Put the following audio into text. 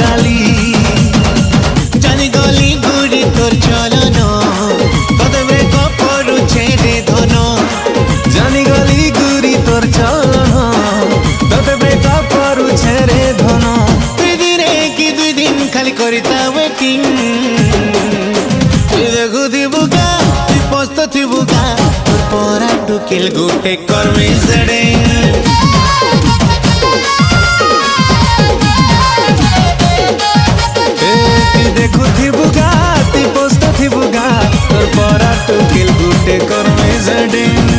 গালি জানি গলি ঘুরি তোর চলন তোতে ব্রেকআপ করুছে রে ধন জানি গলি ঘুরি তোর চলন তোতে ব্রেকআপ করুছে রে ধন তুই দিনে কি 2 দিন খালি করিতা ওয়েটিং তুই দেখুথিবু গা তুই পস্তুথিবু গা তোর পরা টুকিল গুটে করবি সেডিং দেখুথিবু গা তুই পস্তুথিবু গা তোর পরা টুকিল গুটে করবি সেডিং